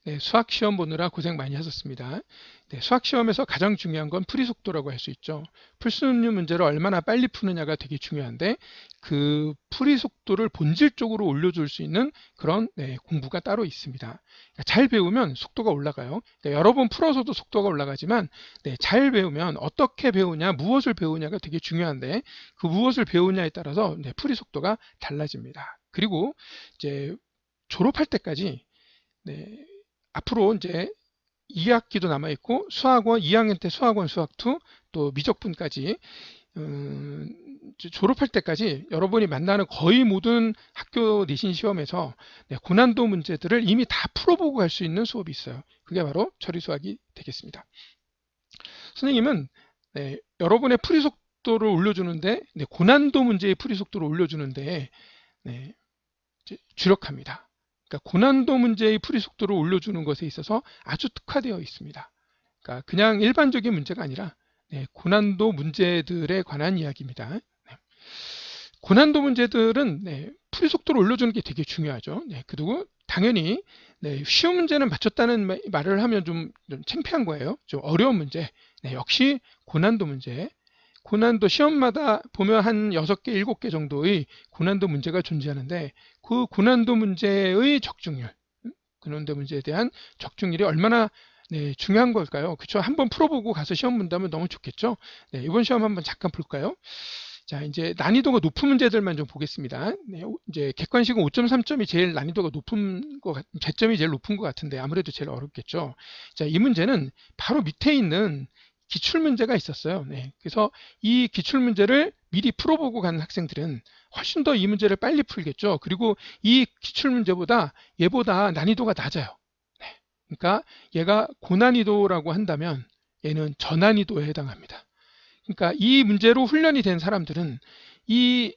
네, 수학 시험 보느라 고생 많이 하셨습니다. 네, 수학 시험에서 가장 중요한 건 풀이 속도라고 할 수 있죠. 풀 수 있는 문제를 얼마나 빨리 푸느냐가 되게 중요한데 그 풀이 속도를 본질적으로 올려줄 수 있는 그런 공부가 따로 있습니다. 그러니까 잘 배우면 속도가 올라가요. 그러니까 여러 번 풀어서도 속도가 올라가지만 잘 배우면 어떻게 배우냐, 무엇을 배우냐가 되게 중요한데 그 무엇을 배우냐에 따라서 풀이 속도가 달라집니다. 그리고 이제 졸업할 때까지 네, 앞으로 이제 2학기도 남아있고 수학원 2학년 때 수학원 수학2 또 미적분까지 졸업할 때까지 여러분이 만나는 거의 모든 학교 내신 시험에서 고난도 문제들을 이미 다 풀어보고 갈 수 있는 수업이 있어요. 그게 바로 처리수학이 되겠습니다. 선생님은 여러분의 풀이 속도를 올려주는데 고난도 문제의 풀이 속도를 올려주는데 주력합니다. 그러니까 고난도 문제의 풀이 속도를 올려주는 것에 있어서 아주 특화되어 있습니다. 그러니까 그냥 일반적인 문제가 아니라 고난도 문제들에 관한 이야기입니다. 고난도 문제들은 풀이 속도를 올려주는 게 되게 중요하죠. 그리고 당연히 쉬운 문제는 맞췄다는 말을 하면 좀 창피한 거예요. 좀 어려운 문제, 역시 고난도 문제. 고난도 시험마다 보면 한 6개, 7개 정도의 고난도 문제가 존재하는데 그 고난도 문제의 적중률, 고난도 문제에 대한 적중률이 얼마나 중요한 걸까요? 그렇죠? 한번 풀어보고 가서 시험 본다면 너무 좋겠죠? 이번 시험 한번 잠깐 볼까요? 자, 이제 난이도가 높은 문제들만 좀 보겠습니다. 이제 객관식은 5.3점이 제일 난이도가 높은 배점이 제일 높은 것 같은데 아무래도 제일 어렵겠죠. 자, 이 문제는 바로 밑에 있는 기출문제가 있었어요. 그래서 이 기출문제를 미리 풀어보고 가는 학생들은 훨씬 더 이 문제를 빨리 풀겠죠. 그리고 이 기출문제보다 얘보다 난이도가 낮아요. 그러니까 얘가 고난이도라고 한다면 얘는 저난이도에 해당합니다. 그러니까 이 문제로 훈련이 된 사람들은 이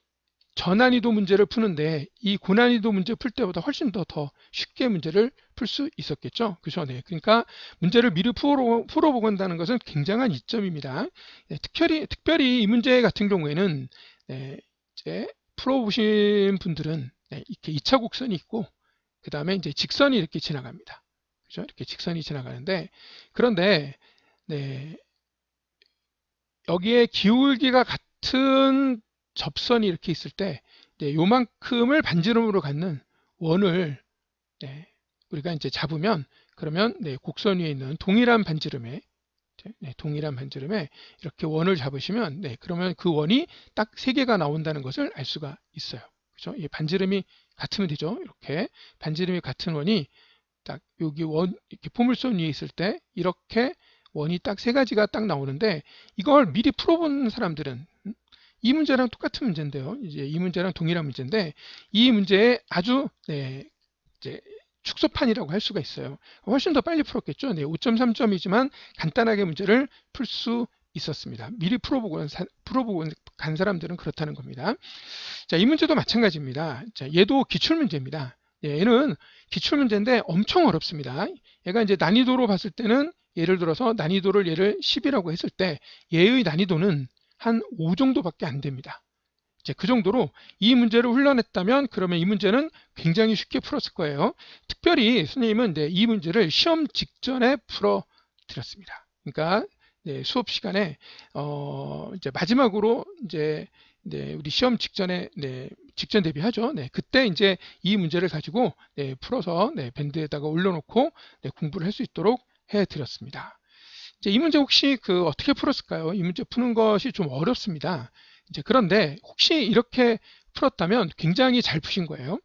저난이도 문제를 푸는데 이 고난이도 문제 풀 때보다 훨씬 더 쉽게 문제를 풀 수 있었겠죠. 그죠? 그러니까 문제를 미리 풀어보고 한다는 것은 굉장한 이점입니다. 특별히 이 문제 같은 경우에는 이제 풀어보신 분들은 이렇게 2차 곡선이 있고 그 다음에 이제 직선이 이렇게 지나갑니다. 그죠? 이렇게 직선이 지나가는데 그런데 여기에 기울기가 같은 접선이 이렇게 있을 때 요만큼을 반지름으로 갖는 원을 우리가 이제 잡으면 그러면 곡선 위에 있는 동일한 반지름에 이렇게 원을 잡으시면 그러면 그 원이 딱 3개가 나온다는 것을 알 수가 있어요. 그죠? 이 반지름이 같으면 되죠. 이렇게 반지름이 같은 원이 딱 여기 원 이렇게 포물선 위에 있을 때 이렇게 원이 딱 3가지가 딱 나오는데 이걸 미리 풀어본 사람들은 이 문제랑 똑같은 문제인데요. 이제 이 문제랑 동일한 문제인데 이 문제에 아주 이제 축소판이라고 할 수가 있어요. 훨씬 더 빨리 풀었겠죠. 5.3점이지만 간단하게 문제를 풀 수 있었습니다. 미리 풀어보고 간 사람들은 그렇다는 겁니다. 자, 이 문제도 마찬가지입니다. 자, 얘도 기출문제입니다. 얘는 기출문제인데 엄청 어렵습니다. 얘가 이제 난이도로 봤을 때는 예를 들어서 난이도를 얘를 10이라고 했을 때 얘의 난이도는 한 5 정도밖에 안 됩니다. 이제 그 정도로 이 문제를 훈련했다면 그러면 이 문제는 굉장히 쉽게 풀었을 거예요. 특별히 선생님은 이 문제를 시험 직전에 풀어 드렸습니다. 그러니까 수업 시간에 이제 마지막으로 이제 우리 시험 직전에 직전 대비하죠. 그때 이제 이 문제를 가지고 풀어서 밴드에다가 올려놓고 공부를 할 수 있도록 해드렸습니다. 이제 이 문제 혹시 어떻게 풀었을까요? 이 문제 푸는 것이 좀 어렵습니다. 이제 그런데 혹시 이렇게 풀었다면 굉장히 잘 푸신 거예요.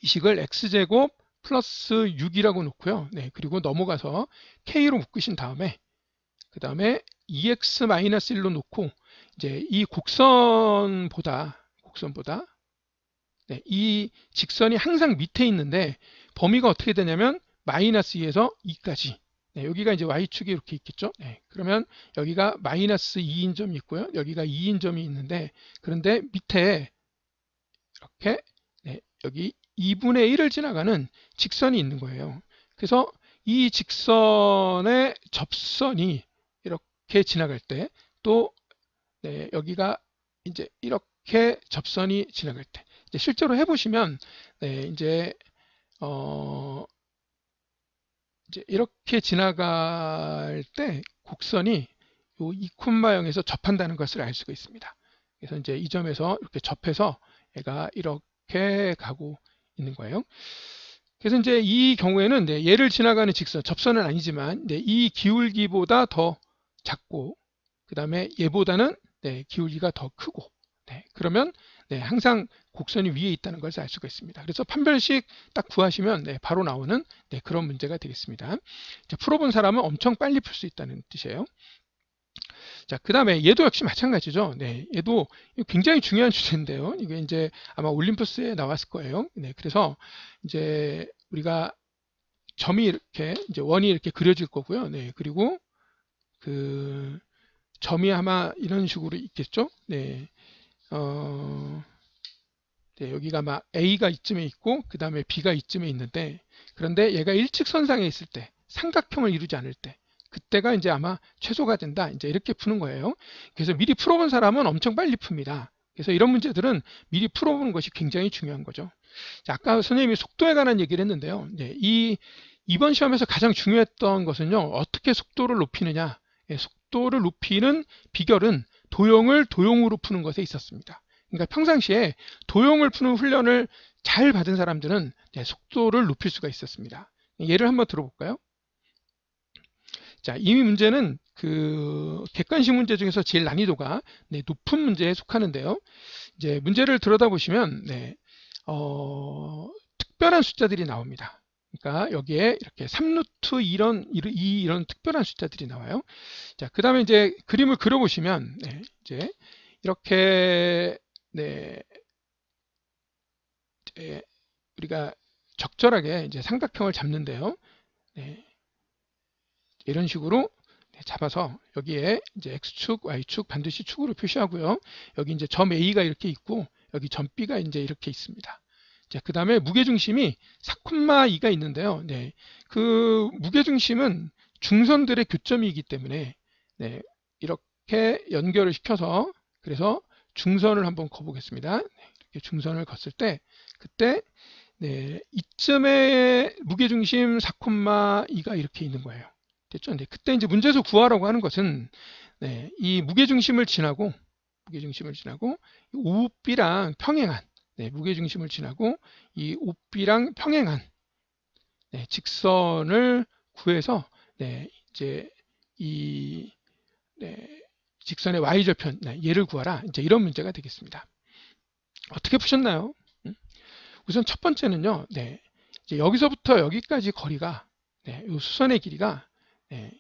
이 식을 x제곱 플러스 6이라고 놓고요. 그리고 넘어가서 k로 묶으신 다음에 그 다음에 2x-1로 놓고 이제 이 곡선보다 이 직선이 항상 밑에 있는데 범위가 어떻게 되냐면 마이너스 2에서 2까지 여기가 이제 y축이 이렇게 있겠죠. 그러면 여기가 마이너스 2인 점이 있고요. 여기가 2인 점이 있는데 그런데 밑에 이렇게 여기 2분의 1을 지나가는 직선이 있는 거예요. 그래서 이 직선의 접선이 이렇게 지나갈 때 또 여기가 이제 이렇게 접선이 지나갈 때 이제 실제로 해보시면 이제 이제 이렇게 지나갈 때 곡선이 요 2,0에서 접한다는 것을 알 수가 있습니다. 그래서 이제 이 점에서 이렇게 접해서 얘가 이렇게 가고 있는 거예요. 그래서 이제 이 경우에는 네, 얘를 지나가는 직선, 접선은 아니지만 네, 이 기울기보다 더 작고 그 다음에 얘보다는 네, 기울기가 더 크고 네, 그러면 네, 항상 곡선이 위에 있다는 것을 알 수가 있습니다. 그래서 판별식 딱 구하시면 네, 바로 나오는 네, 그런 문제가 되겠습니다. 자, 풀어본 사람은 엄청 빨리 풀 수 있다는 뜻이에요. 자, 그 다음에 얘도 역시 마찬가지죠. 네, 얘도 굉장히 중요한 주제인데요. 이게 이제 아마 올림푸스에 나왔을 거예요. 네, 그래서 이제 우리가 점이 이렇게 이제 원이 이렇게 그려질 거고요. 네, 그리고 그 점이 아마 이런 식으로 있겠죠. 네, 네, 여기가 막 A가 이쯤에 있고 그 다음에 B가 이쯤에 있는데 그런데 얘가 일직선상에 있을 때 삼각형을 이루지 않을 때 그때가 이제 아마 최소가 된다. 이제 이렇게 푸는 거예요. 그래서 미리 풀어본 사람은 엄청 빨리 풉니다. 그래서 이런 문제들은 미리 풀어보는 것이 굉장히 중요한 거죠. 자, 아까 선생님이 속도에 관한 얘기를 했는데요. 네, 이번 시험에서 가장 중요했던 것은요. 어떻게 속도를 높이느냐. 예, 속도를 높이는 비결은 도형을 도형으로 푸는 것에 있었습니다. 그러니까 평상시에 도형을 푸는 훈련을 잘 받은 사람들은 네, 속도를 높일 수가 있었습니다. 예를 한번 들어볼까요? 자, 이 문제는 그 객관식 문제 중에서 제일 난이도가 네, 높은 문제에 속하는데요. 이제 문제를 들여다보시면 네, 특별한 숫자들이 나옵니다. 그러니까 여기에 이렇게 3루트 이런 특별한 숫자들이 나와요. 자, 그 다음에 이제 그림을 그려보시면 네, 이제 이렇게 네, 이제 우리가 적절하게 이제 삼각형을 잡는데요. 네, 이런 식으로 잡아서 여기에 이제 X축, Y축 반드시 축으로 표시하고요. 여기 이제 점 A가 이렇게 있고 여기 점 B가 이제 이렇게 있습니다. 자, 그 다음에 무게중심이 4,2가 있는데요. 네, 그 무게중심은 중선들의 교점이기 때문에 네, 이렇게 연결을 시켜서 그래서 중선을 한번 그어보겠습니다. 네, 이렇게 중선을 걷을 때 그때 네, 이쯤에 무게중심 4,2가 이렇게 있는 거예요. 됐죠? 네, 그때 이제 문제에서 구하라고 하는 것은 네, 이 무게중심을 지나고 OB랑 평행한 네, 무게중심을 지나고 이 OB랑 평행한 네, 직선을 구해서 네, 이제 이 네, 직선의 y절편 네, 얘를 구하라. 이제 이런 문제가 되겠습니다. 어떻게 푸셨나요? 우선 첫 번째는요. 네, 이제 여기서부터 여기까지 거리가 네, 이 수선의 길이가 네,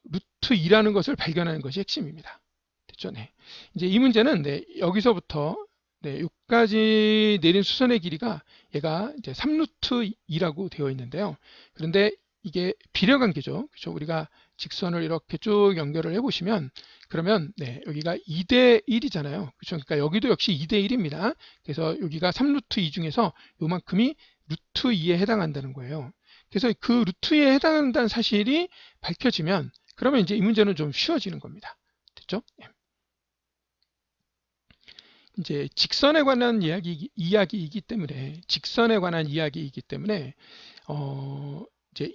루트 2라는 것을 발견하는 것이 핵심입니다. 됐죠? 네. 이제 이 문제는 네, 여기서부터 네, 여기까지 내린 수선의 길이가 얘가 이제 3루트 2라고 되어 있는데요. 그런데 이게 비례관계죠. 그렇죠? 우리가 직선을 이렇게 쭉 연결을 해보시면 그러면 네, 여기가 2대 1이잖아요. 그렇죠? 그러니까 여기도 역시 2대 1입니다. 그래서 여기가 3루트 2 중에서 요만큼이 루트 2에 해당한다는 거예요. 그래서 그 루트에 해당한다는 사실이 밝혀지면 그러면 이제 이 문제는 좀 쉬워지는 겁니다. 됐죠? 이제 직선에 관한 이야기이기 때문에 이제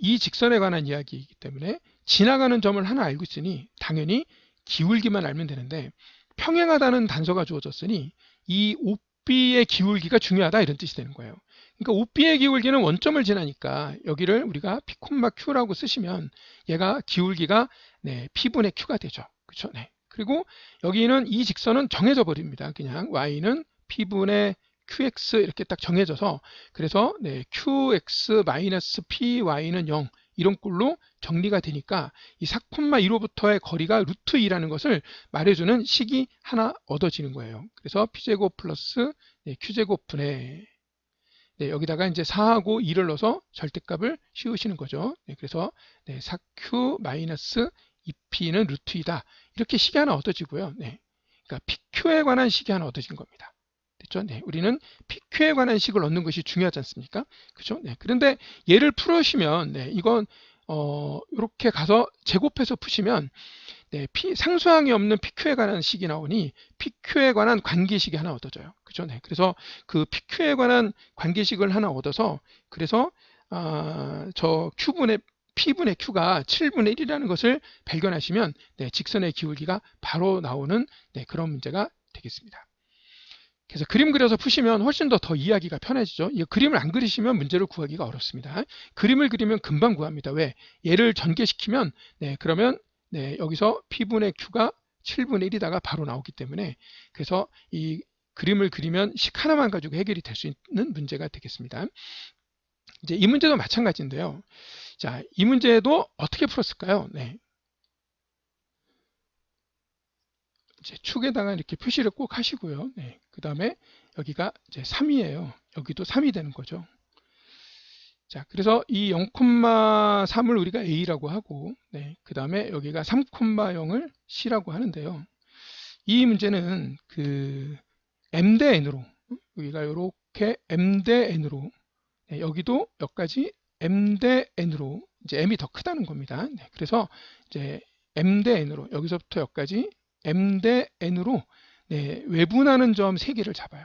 이 직선에 관한 이야기이기 때문에 지나가는 점을 하나 알고 있으니 당연히 기울기만 알면 되는데 평행하다는 단서가 주어졌으니 이 OB의 기울기가 중요하다 이런 뜻이 되는 거예요. 그러니까 OB의 기울기는 원점을 지나니까 여기를 우리가 P, Q라고 쓰시면 얘가 기울기가 네, P분의 Q가 되죠. 그렇죠? 네. 그리고 여기는 이 직선은 정해져 버립니다. 그냥 Y는 P분의 QX 이렇게 딱 정해져서 그래서 네, QX-PY는 0 이런 꼴로 정리가 되니까 이 4,2로부터의 거리가 루트 2라는 것을 말해주는 식이 하나 얻어지는 거예요. 그래서 P제곱 플러스 네, Q제곱 분의 네, 여기다가 이제 4하고 2를 넣어서 절대값을 씌우시는 거죠. 네, 그래서 네, 4Q-2P는 루트 2다. 이렇게 식이 하나 얻어지고요. 네, 그러니까 PQ에 관한 식이 하나 얻어진 겁니다. 됐죠? 네, 우리는 PQ에 관한 식을 얻는 것이 중요하지 않습니까? 그죠? 네, 그런데 얘를 풀으시면 네, 이건 이렇게 가서 제곱해서 푸시면 네, 상수항이 없는 PQ에 관한 식이 나오니 PQ에 관한 관계식이 하나 얻어져요. 그죠? 네, 그래서 그 PQ에 관한 관계식을 하나 얻어서 그래서 저 P분의 Q가 7분의 1이라는 것을 발견하시면 직선의 기울기가 바로 나오는 그런 문제가 되겠습니다. 그래서 그림 그려서 푸시면 훨씬 더 이해하기가 편해지죠. 이 그림을 안 그리시면 문제를 구하기가 어렵습니다. 그림을 그리면 금방 구합니다. 왜? 얘를 전개시키면 그러면 여기서 P분의 Q가 7분의 1이다가 바로 나오기 때문에, 그래서 이 그림을 그리면 식 하나만 가지고 해결이 될 수 있는 문제가 되겠습니다. 이제 이 문제도 마찬가지인데요. 자, 이 문제도 어떻게 풀었을까요? 이제 축에다가 이렇게 표시를 꼭 하시고요. 그 다음에 여기가 이제 3이에요. 여기도 3이 되는 거죠. 자, 그래서 이 0,3을 우리가 A라고 하고, 그 다음에 여기가 3,0을 C라고 하는데요. 이 문제는 그 M 대 N으로, 여기가 이렇게 M 대 N으로, 여기도 여기까지 M 대 N으로, 이제 M이 더 크다는 겁니다. 그래서 이제 M 대 N으로, 여기서부터 여기까지 M 대 N으로 외분하는 점 3개를 잡아요.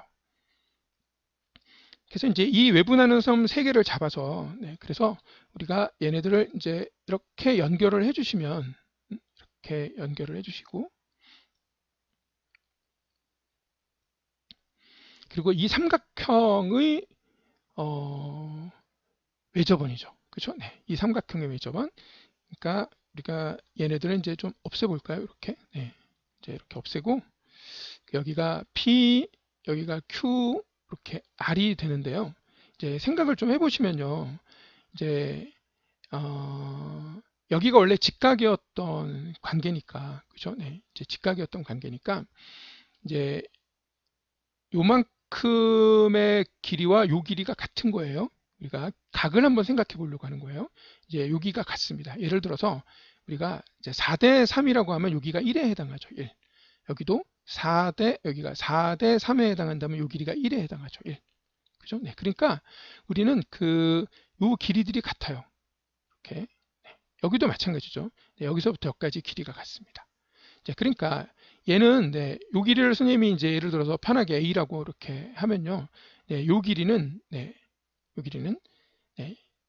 그래서 이제 이 외분하는 점 3개를 잡아서, 그래서 우리가 얘네들을 이제 이렇게 연결을 해주시면, 이렇게 연결을 해주시고, 그리고 이 삼각형의 외접원이죠. 그렇죠? 이 삼각형의 외접원. 그러니까 우리가 얘네들은 이제 좀 없애볼까요? 이렇게. 이제 이렇게 없애고, 여기가 P, 여기가 Q, 이렇게 R이 되는데요. 이제 생각을 좀 해보시면요. 이제, 여기가 원래 직각이었던 관계니까, 그죠? 이제 직각이었던 관계니까, 이제 요만큼의 길이와 요 길이가 같은 거예요. 우리가 각을 한번 생각해 보려고 하는 거예요. 이제 여기가 같습니다. 예를 들어서 우리가 이제 4대 3이라고 하면 여기가 1에 해당하죠. 1. 여기도 4대, 여기가 4대 3에 해당한다면 요 길이가 1에 해당하죠. 1. 그죠? 그러니까 우리는 요 길이들이 같아요. 이렇게. 여기도 마찬가지죠. 여기서부터 여기까지 길이가 같습니다. 그러니까 얘는 요 길이를 선생님이 이제 예를 들어서 편하게 A라고 이렇게 하면요. 요 길이는 요 길이는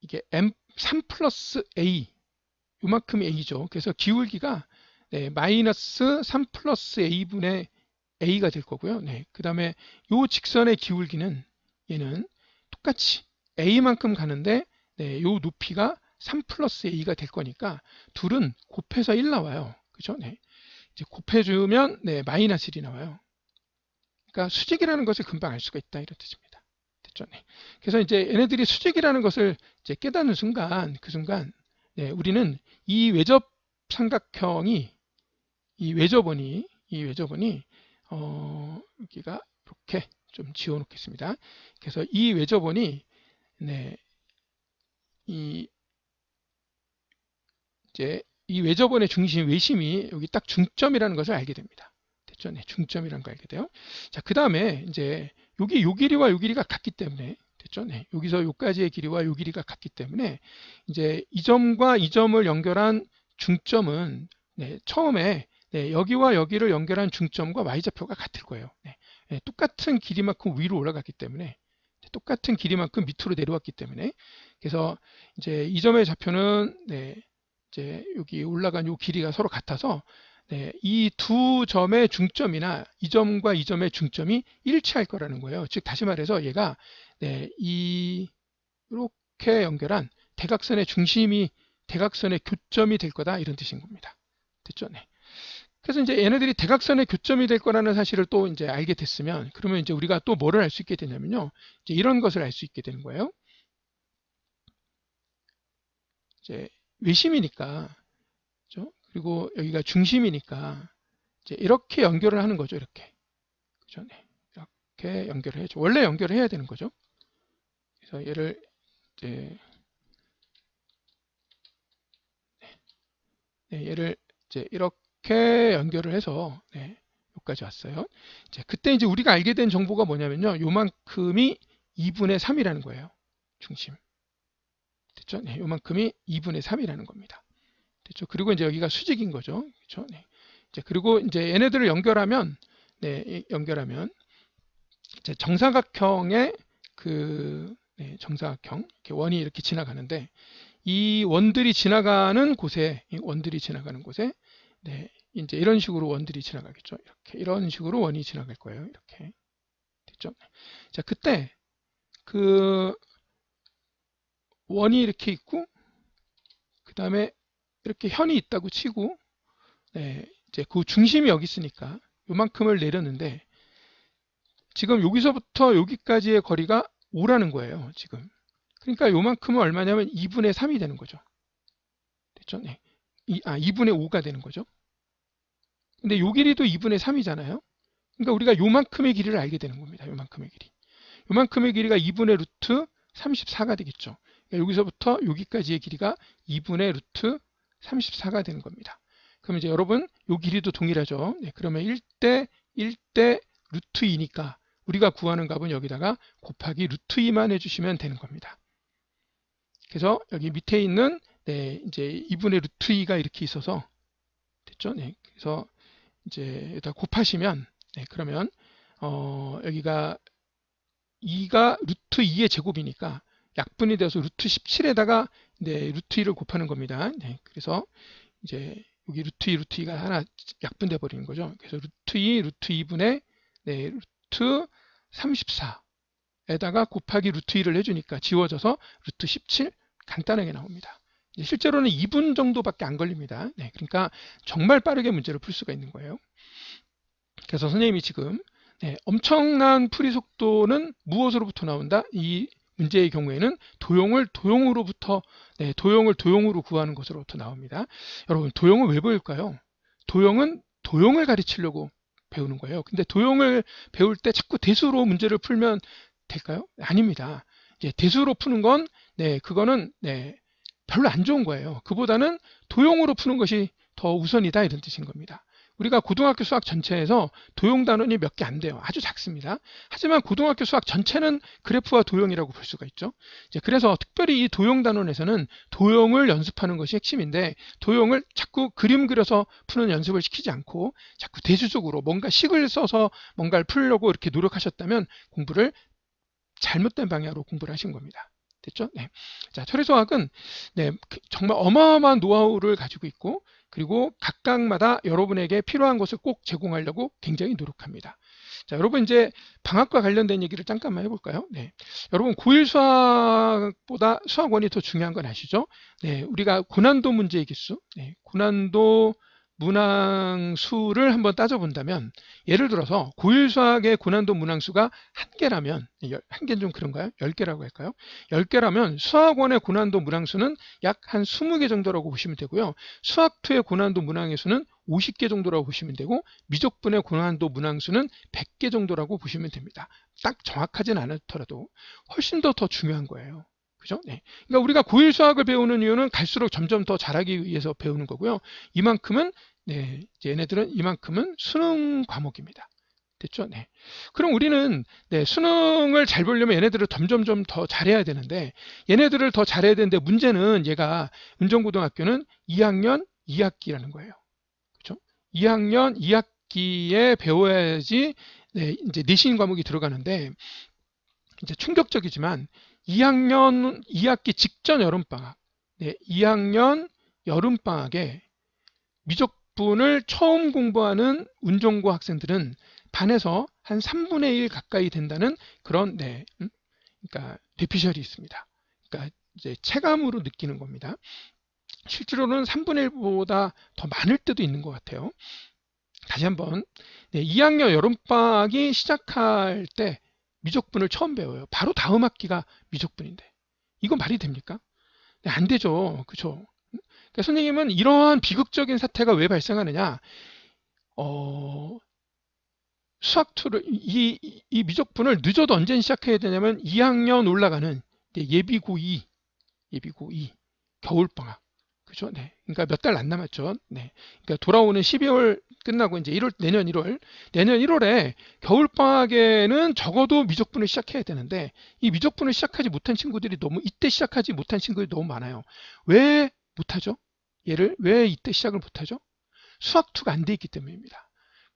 이게 M3 플러스 A, 요만큼이 A죠. 그래서 기울기가 마이너스 3 플러스 A분의 A가 될 거고요. 그 다음에 요 직선의 기울기는 얘는 똑같이 A만큼 가는데 요 높이가 3 플러스 A가 될 거니까 둘은 곱해서 1 나와요. 그죠? 이제 곱해주면 마이너스 1이 나와요. 그러니까 수직이라는 것을 금방 알 수가 있다, 이런 뜻입니다. 됐죠? 그래서 이제 얘네들이 수직이라는 것을 이제 깨닫는 순간, 그 순간 우리는 이 외접 삼각형이, 이 외접원이 여기가 이렇게 좀 지워 놓겠습니다. 그래서 이 외접원이 이제 이 외접원의 중심, 외심이 여기 딱 중점이라는 것을 알게 됩니다. 됐죠? 중점이라는 걸 알게 돼요. 자, 그 다음에 이제 여기 요 길이와 요 길이가 같기 때문에, 됐죠? 여기서 요까지의 길이와 요 길이가 같기 때문에 이제 이 점과 이 점을 연결한 중점은 처음에 여기와 여기를 연결한 중점과 y좌표가 같을 거예요. 똑같은 길이만큼 위로 올라갔기 때문에, 똑같은 길이만큼 밑으로 내려왔기 때문에, 그래서 이제 이 점의 좌표는 이제 여기 올라간 요 길이가 서로 같아서 이 두 점의 중점이나 이 점과 이 점의 중점이 일치할 거라는 거예요. 즉 다시 말해서 얘가 이렇게 연결한 대각선의 중심이 대각선의 교점이 될 거다, 이런 뜻인 겁니다. 됐죠? 그래서 이제 얘네들이 대각선의 교점이 될 거라는 사실을 또 이제 알게 됐으면, 그러면 이제 우리가 또 뭐를 알 수 있게 되냐면요. 이제 이런 것을 알 수 있게 되는 거예요. 이제 외심이니까, 그죠? 그리고 여기가 중심이니까 이제 이렇게 연결을 하는 거죠. 이렇게, 그죠? 이렇게 연결을 해야죠. 원래 연결을 해야 되는 거죠. 그래서 얘를 이제 얘를 이제 이렇게 연결을 해서 여기까지 왔어요. 이제 그때 이제 우리가 알게 된 정보가 뭐냐면요. 요만큼이 2분의 3이라는 거예요. 중심. 됐죠? 요만큼이 2분의 3이라는 겁니다. 됐죠? 그리고 이제 여기가 수직인 거죠. 그렇죠? 이제 그리고 이제 얘네들을 연결하면 연결하면 이제 정사각형의 그 네, 정사각형 이렇게 원이 이렇게 지나가는데 이 원들이 지나가는 곳에 네, 이제 이런 식으로 원들이 지나가겠죠. 이렇게 이런 식으로 원이 지나갈 거예요. 이렇게 됐죠. 자, 그때 그 원이 이렇게 있고 그 다음에 이렇게 현이 있다고 치고 네, 이제 그 중심이 여기 있으니까 요만큼을 내렸는데 지금 여기서부터 여기까지의 거리가 5라는 거예요. 지금. 그러니까 요만큼은 얼마냐면 2분의 3이 되는 거죠. 됐죠? 네. 2분의 5가 되는 거죠. 근데 요 길이도 2분의 3이잖아요. 그러니까 우리가 요만큼의 길이를 알게 되는 겁니다. 요만큼의 길이. 요만큼의 길이가 2분의 루트 34가 되겠죠. 그러니까 여기서부터 여기까지의 길이가 2분의 루트 34가 되는 겁니다. 그럼 이제 여러분 요 길이도 동일하죠. 네, 그러면 1대 1대 루트 2니까 우리가 구하는 값은 여기다가 곱하기 루트 2만 해주시면 되는 겁니다. 그래서 여기 밑에 있는 네, 이제 2분의 루트 2가 이렇게 있어서 됐죠? 네, 그래서 이제 여기다 곱하시면 네, 그러면 여기가 2가 루트 2의 제곱이니까 약분이 되어서 루트 17에다가 네, 루트 2를 곱하는 겁니다. 네, 그래서 이제 여기 루트 2, 루트 2가 하나 약분돼 버리는 거죠. 그래서 루트 2, 루트 2분의 네, 루트 34에다가 곱하기 루트 2를 해주니까 지워져서 루트 17 간단하게 나옵니다. 실제로는 2분 정도밖에 안 걸립니다. 네, 그러니까 정말 빠르게 문제를 풀 수가 있는 거예요. 그래서 선생님이 지금 네, 엄청난 풀이 속도는 무엇으로부터 나온다? 이 문제의 경우에는 도형을 도형으로부터 네, 도형을 도형으로 구하는 것으로부터 나옵니다. 여러분 도형을 왜 배울까요? 도형은 도형을 가르치려고 배우는 거예요. 근데 도형을 배울 때 자꾸 대수로 문제를 풀면 될까요? 아닙니다. 이제 대수로 푸는 건 네, 그거는 네, 별로 안 좋은 거예요. 그보다는 도형으로 푸는 것이 더 우선이다 이런 뜻인 겁니다. 우리가 고등학교 수학 전체에서 도형 단원이 몇 개 안 돼요. 아주 작습니다. 하지만 고등학교 수학 전체는 그래프와 도형이라고 볼 수가 있죠. 이제 그래서 특별히 이 도형 단원에서는 도형을 연습하는 것이 핵심인데 도형을 자꾸 그림 그려서 푸는 연습을 시키지 않고 자꾸 대수적으로 뭔가 식을 써서 뭔가를 풀려고 이렇게 노력하셨다면 공부를 잘못된 방향으로 공부를 하신 겁니다. 됐죠? 네. 자, 처리수학은 네, 정말 어마어마한 노하우를 가지고 있고 그리고 각각마다 여러분에게 필요한 것을 꼭 제공하려고 굉장히 노력합니다. 자, 여러분 이제 방학과 관련된 얘기를 잠깐만 해볼까요? 네. 여러분 고1 수학보다 수학원이 더 중요한 건 아시죠? 네, 우리가 고난도 문제의 개수, 네, 고난도 문항수를 한번 따져본다면 예를 들어서 고1 수학의 고난도 문항수가 1개라면 1개는 좀 그런가요? 10개라고 할까요? 10개라면 수학원의 고난도 문항수는 약 한 20개 정도라고 보시면 되고요. 수학2의 고난도 문항의 수는 50개 정도라고 보시면 되고 미적분의 고난도 문항수는 100개 정도라고 보시면 됩니다. 딱 정확하진 않더라도 훨씬 더 중요한 거예요. 그죠? 네. 그러니까 우리가 고1 수학을 배우는 이유는 갈수록 점점 더 잘하기 위해서 배우는 거고요. 이만큼은 네, 얘네들은 이만큼은 수능 과목입니다. 됐죠? 네. 그럼 우리는 네, 수능을 잘 보려면 얘네들을 점점점 더 잘해야 되는데 얘네들을 더 잘해야 되는데 문제는 얘가 은정고등학교는 2학년 2학기라는 거예요. 그렇죠? 2학년 2학기에 배워야지 네, 이제 내신 과목이 들어가는데 이제 충격적이지만 2학년 2학기 직전 여름방학, 네, 2학년 여름방학에 미적분을 처음 공부하는 운정고 학생들은 반에서 한 3분의 1 가까이 된다는 그런 네, 그러니까 뇌피셜이 있습니다. 그러니까 이제 체감으로 느끼는 겁니다. 실제로는 3분의 1보다 더 많을 때도 있는 것 같아요. 다시 한번 네, 2학년 여름방학이 시작할 때 미적분을 처음 배워요. 바로 다음 학기가 미적분인데 이건 말이 됩니까? 네, 안 되죠. 그렇죠? 그러니까 선생님은 이러한 비극적인 사태가 왜 발생하느냐? 수학2를 이 미적분을 늦어도 언제 시작해야 되냐면 2학년 올라가는 예비 고2 겨울방학. 그죠? 네. 그러니까 몇 달 안 남았죠. 네. 그러니까 돌아오는 12월 끝나고 이제 내년 1월에 겨울방학에는 적어도 미적분을 시작해야 되는데 이 미적분을 시작하지 못한 친구들이 이때 시작하지 못한 친구들이 너무 많아요. 왜 못하죠? 왜 이때 시작을 못하죠? 수학2가 안 돼 있기 때문입니다.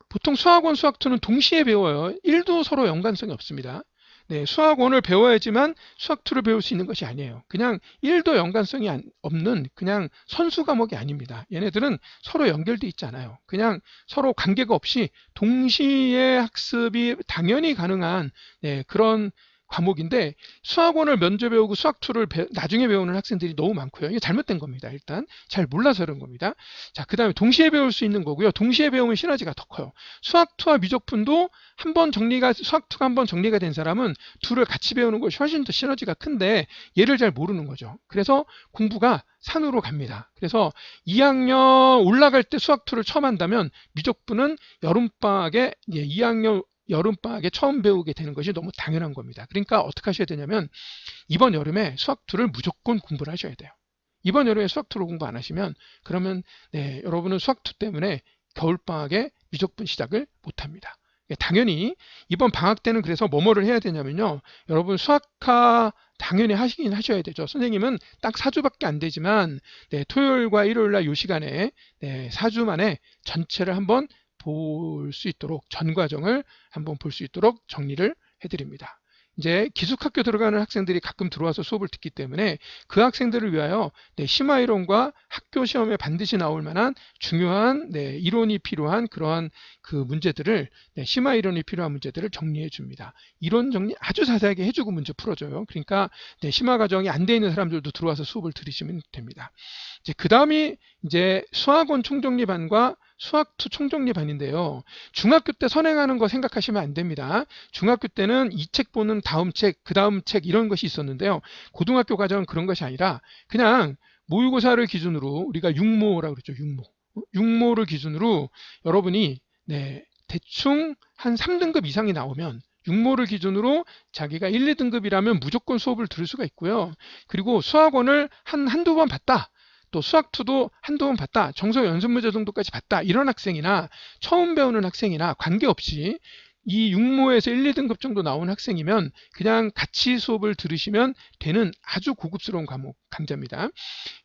보통 수학원 수학2는 동시에 배워요. 1도 서로 연관성이 없습니다. 네, 수학원을 배워야지만 수학2를 배울 수 있는 것이 아니에요. 그냥 1도 연관성이 없는 그냥 선수 과목이 아닙니다. 얘네들은 서로 연결돼 있지 않아요. 그냥 서로 관계가 없이 동시에 학습이 당연히 가능한 네, 그런 과목인데 수학원을 먼저 배우고 수학2를 나중에 배우는 학생들이 너무 많고요. 이게 잘못된 겁니다. 일단 잘 몰라서 그런 겁니다. 자, 그 다음에 동시에 배울 수 있는 거고요. 동시에 배우면 시너지가 더 커요. 수학2와 미적분도 수학2가 한번 정리가 된 사람은 둘을 같이 배우는 것이 훨씬 더 시너지가 큰데 얘를 잘 모르는 거죠. 그래서 공부가 산으로 갑니다. 그래서 2학년 올라갈 때 수학2를 처음 한다면 미적분은 여름방학에 2학년 여름방학에 처음 배우게 되는 것이 너무 당연한 겁니다. 그러니까 어떻게 하셔야 되냐면 이번 여름에 수학2를 무조건 공부를 하셔야 돼요. 이번 여름에 수학2를 공부 안 하시면 그러면 네, 여러분은 수학2 때문에 겨울방학에 미적분 시작을 못합니다. 당연히 이번 방학 때는 그래서 뭐를 해야 되냐면요. 여러분 수학화 당연히 하시긴 하셔야 되죠. 선생님은 딱 4주밖에 안 되지만 네, 토요일과 일요일 날 이 시간에 네, 4주 만에 전체를 한번 볼 수 있도록 전 과정을 한번 볼 수 있도록 정리를 해드립니다. 이제 기숙학교 들어가는 학생들이 가끔 들어와서 수업을 듣기 때문에 그 학생들을 위하여 네, 심화이론과 학교 시험에 반드시 나올 만한 중요한 네, 이론이 필요한 그러한 그 문제들을 네, 심화이론이 필요한 문제들을 정리해 줍니다. 이론 정리 아주 자세하게 해주고 문제 풀어줘요. 그러니까 네, 심화 과정이 안 돼 있는 사람들도 들어와서 수업을 들으시면 됩니다. 이제 그 다음이 이제 수학원 총정리반과 수학2 총정리반인데요. 중학교 때 선행하는 거 생각하시면 안 됩니다. 중학교 때는 이 책 보는 다음 책, 그 다음 책 이런 것이 있었는데요. 고등학교 과정은 그런 것이 아니라 그냥 모의고사를 기준으로 우리가 육모라고 그랬죠. 육모를 기준으로 여러분이 네, 대충 한 3등급 이상이 나오면 육모를 기준으로 자기가 1, 2등급이라면 무조건 수업을 들을 수가 있고요. 그리고 수학원을 한두 번 봤다. 또 수학2도 한두 번 봤다. 정서 연습 문제 정도까지 봤다. 이런 학생이나 처음 배우는 학생이나 관계없이 이 육모에서 1, 2등급 정도 나온 학생이면 그냥 같이 수업을 들으시면 되는 아주 고급스러운 과목 강좌입니다.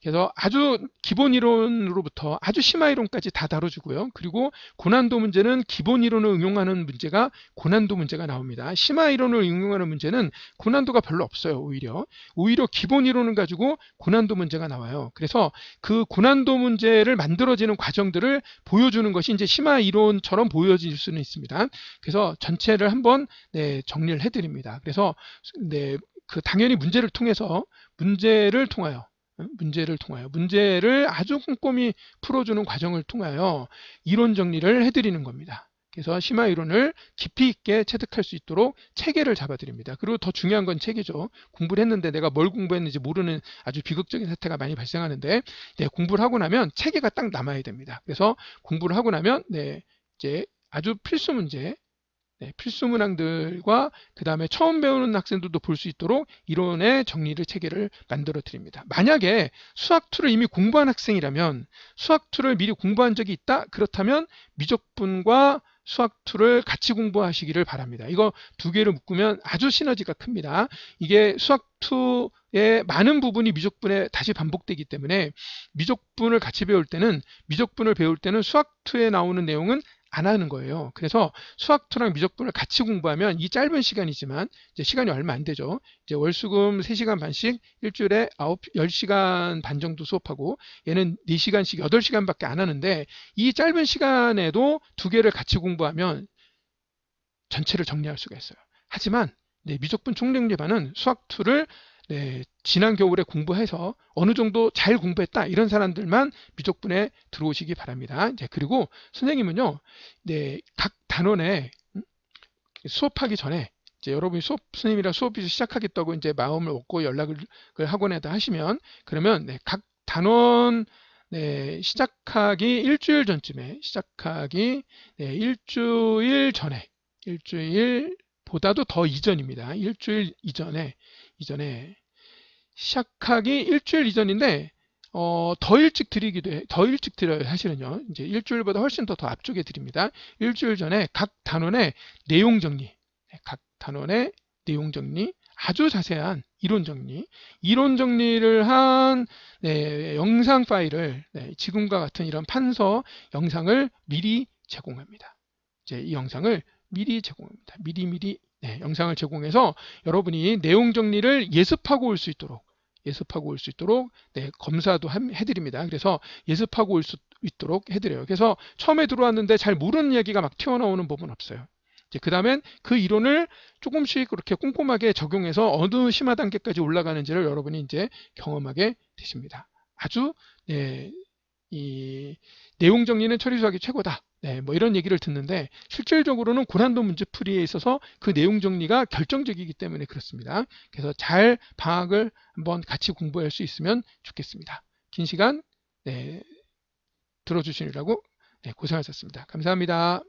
그래서 아주 기본 이론으로부터 아주 심화 이론까지 다 다뤄주고요. 그리고 고난도 문제는 기본 이론을 응용하는 문제가 고난도 문제가 나옵니다. 심화 이론을 응용하는 문제는 고난도가 별로 없어요. 오히려 기본 이론을 가지고 고난도 문제가 나와요. 그래서 그 고난도 문제를 만들어지는 과정들을 보여주는 것이 이제 심화 이론처럼 보여질 수는 있습니다. 그래서 전체를 한번 네, 정리를 해드립니다. 그래서 네, 그 당연히 문제를 통하여 문제를 아주 꼼꼼히 풀어주는 과정을 통하여 이론 정리를 해드리는 겁니다. 그래서 심화 이론을 깊이 있게 체득할 수 있도록 체계를 잡아드립니다. 그리고 더 중요한 건 체계죠. 공부를 했는데 내가 뭘 공부했는지 모르는 아주 비극적인 사태가 많이 발생하는데 네, 공부를 하고 나면 체계가 딱 남아야 됩니다. 그래서 공부를 하고 나면 네, 이제 아주 필수 문제 네, 필수 문항들과 그 다음에 처음 배우는 학생들도 볼 수 있도록 이론의 정리를 체계를 만들어 드립니다. 만약에 수학2를 이미 공부한 학생이라면 수학2를 미리 공부한 적이 있다? 그렇다면 미적분과 수학2를 같이 공부하시기를 바랍니다. 이거 두 개를 묶으면 아주 시너지가 큽니다. 이게 수학2의 많은 부분이 미적분에 다시 반복되기 때문에 미적분을 배울 때는 수학2에 나오는 내용은 안 하는 거예요. 그래서 수학2랑 미적분을 같이 공부하면 이 짧은 시간이지만 이제 시간이 얼마 안 되죠. 이제 월수금 3시간 반씩 일주일에 10시간 반 정도 수업하고 얘는 4시간씩 8시간밖에 안 하는데 이 짧은 시간에도 두 개를 같이 공부하면 전체를 정리할 수가 있어요. 하지만 네, 미적분 총정리반은 수학2를 네, 지난 겨울에 공부해서 어느 정도 잘 공부했다 이런 사람들만 미적분에 들어오시기 바랍니다. 이제 그리고 선생님은요, 네, 각 단원에 수업하기 전에 이제 여러분이 선생님이랑 수업이 시작하겠다고 이제 마음을 먹고 연락을 학원에다 하시면 그러면 네, 각 단원 네, 시작하기 일주일 전에 일주일보다도 더 이전입니다. 일주일 이전에 시작하기 일주일 이전인데 더 일찍 드려요. 사실은요. 이제 일주일보다 훨씬 더 앞쪽에 드립니다. 일주일 전에 각 단원의 내용 정리, 아주 자세한 이론 정리를 한 네, 영상 파일을 네, 지금과 같은 이런 판서 영상을 미리 제공합니다. 이제 이 영상을 미리 제공합니다. 미리 영상을 제공해서 여러분이 내용 정리를 예습하고 올 수 있도록 검사도 해드립니다. 그래서 예습하고 올 수 있도록 해드려요. 그래서 처음에 들어왔는데 잘 모르는 얘기가 막 튀어나오는 법은 없어요. 그 다음엔 그 이론을 조금씩 그렇게 꼼꼼하게 적용해서 어느 심화 단계까지 올라가는지를 여러분이 이제 경험하게 되십니다. 아주 이 내용 정리는 처리 수학이 최고다. 뭐 이런 얘기를 듣는데 실질적으로는 고난도 문제풀이에 있어서 그 내용 정리가 결정적이기 때문에 그렇습니다. 그래서 잘 방학을 한번 같이 공부할 수 있으면 좋겠습니다. 긴 시간 들어주시느라고 고생하셨습니다. 감사합니다.